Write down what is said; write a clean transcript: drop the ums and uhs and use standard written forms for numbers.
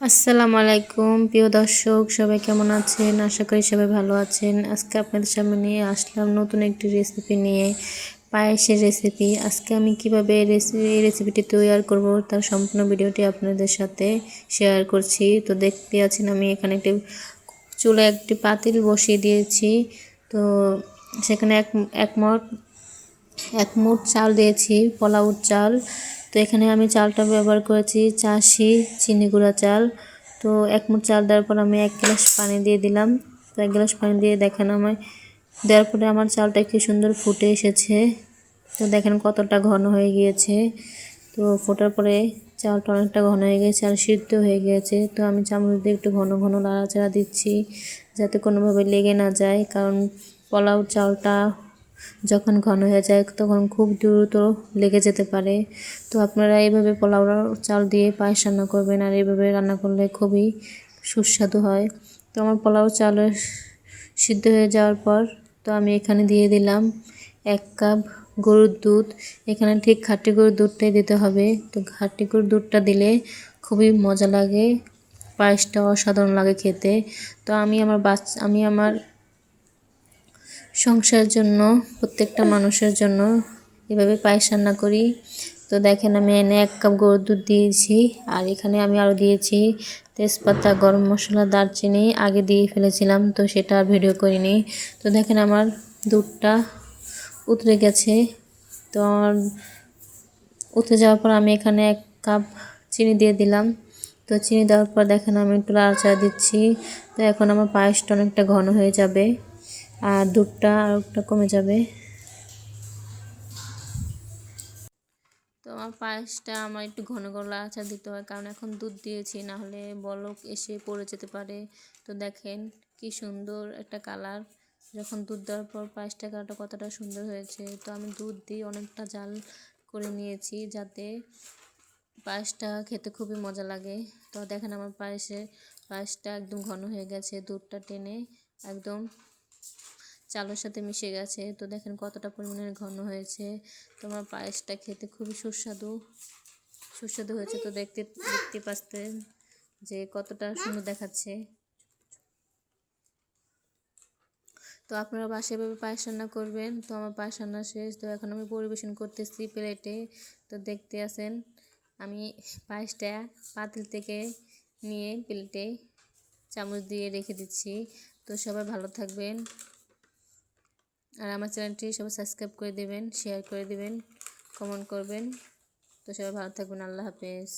আসসালামু আলাইকুম প্রিয় দর্শক, সবাই কেমন আছেন? আশা করি সবাই ভালো আছেন। আজকে আপনাদের সামনে নিয়ে আসলাম নতুন একটি রেসিপি নিয়ে, পায়েসের রেসিপি। আজকে আমি কিভাবে এই রেসিপিটি তৈরি করব তার সম্পূর্ণ ভিডিওটি আপনাদের সাথে শেয়ার করছি। তো দেখতে আছেন আমি এখানে চুলায় একটি পাতিল বসিয়ে দিয়েছি। তো সেখানে এক মুঠ চাল দিয়েছি, পোলাওর চাল। তো এখানে আমি চালটা ব্যবহার করেছি চাষি চিনি গুঁড়া চাল। তো এক মুঠ চাল দেওয়ার পর আমি 1 গ্লাস পানি দিয়ে দিলাম। তো 1 গ্লাস পানি দিয়ে দেখেন আমার দেওয়ার পরে আমার চালটা কি সুন্দর ফুটে এসেছে। তো দেখেন কতটা ঘন হয়ে গিয়েছে। তো ফোটার পরে চালটা অনেকটা ঘন হয়ে গেছে আর সিদ্ধ হয়ে গিয়েছে। তো আমি চামচ দিয়ে একটু ঘন ঘন নাড়াচাড়া দিচ্ছি যাতে কোনোভাবে লেগে না যায়, কারণ পোলাও চালটা যখন ঘন হয়ে যায় তখন খুব দ্রুত লেগে যেতে পারে। তো আপনারা এইভাবে পোলাও চাল দিয়ে পায়েস রান্না করবেন, আর এইভাবে রান্না করলে খুবই সুস্বাদু হয়। তো আমার পোলাও চাল সিদ্ধ হয়ে যাওয়ার পর তো আমি এখানে দিয়ে দিলাম 1 কাপ গরুর দুধ। এখানে ঠিক খাঁটি গরুর দুধটাই দিতে হবে। তো খাঁটি গরুর দুধটা দিলে খুবই মজা লাগে, পায়েসটা অসাধারণ লাগে খেতে। তো আমি আমার সংসারের জন্য, প্রত্যেকটা মানুষের জন্য এভাবে পায়েস রান্না করি। তো দেখেন আমি এনে 1 কাপ গরুর দুধ দিয়েছি, আর এখানে আমি আরও দিয়েছি তেজপাতা, গরম মশলা, দারচিনি আগে দিয়ে ফেলেছিলাম, তো সেটা আর ভিডিও করিনি। তো দেখেন আমার দুধটা উতরে গেছে। তো আমার উতরে যাওয়ার পর আমি এখানে 1 কাপ চিনি দিয়ে দিলাম। তো চিনি দেওয়ার পর দেখেন আমি একটু নাড়াচাড়া দিচ্ছি। তো এখন আমার পায়েসটা অনেকটা ঘন হয়ে যাবে আর দুধটা আর একটা কমে যাবে। তো আমার পায়েসটা আমার একটু ঘন ঘন নাড়াচাড়া দিতে হয়, কারণ এখন দুধ দিয়েছি, না হলে বলক এসে পড়ে যেতে পারে। তো দেখেন কি সুন্দর একটা কালার, যখন দুধ দেওয়ার পর পায়েসটা কালারটা কতটা সুন্দর হয়েছে। তো আমি দুধ দিয়ে অনেকটা জাল করে নিয়েছি যাতে পায়েসটা খেতে খুবই মজা লাগে। তো দেখেন আমার পায়েসটা একদম ঘন হয়ে গেছে, দুধটা টেনে একদম চালের সাথে মিশে গেছে। তো দেখেন কতটা পরিমাণে ঘন হয়েছে। তোমার পায়েসটা খেতে খুবই সুস্বাদু হয়েছে। তো দেখতে পাচ্ছেন যে কতটা সুন্দর দেখাচ্ছে। তো আপনারা বাসায় এভাবে পায়েস রান্না করবেন। তো আমার পায়েস রান্না শেষ। তো এখন আমি পরিবেশন করতেছি প্লেটে। তো দেখতে আছেন আমি পায়েসটা পাতিল থেকে নিয়ে প্লেটে চামচ দিয়ে রেখে দিচ্ছি। তো সবাই ভালো থাকবেন, আর আমার চ্যানেলটি সবাই সাবস্ক্রাইব করে দেবেন, শেয়ার করে দেবেন, কমেন্ট করবেন। তো সবাই ভালো থাকবেন। আল্লাহ হাফেজ।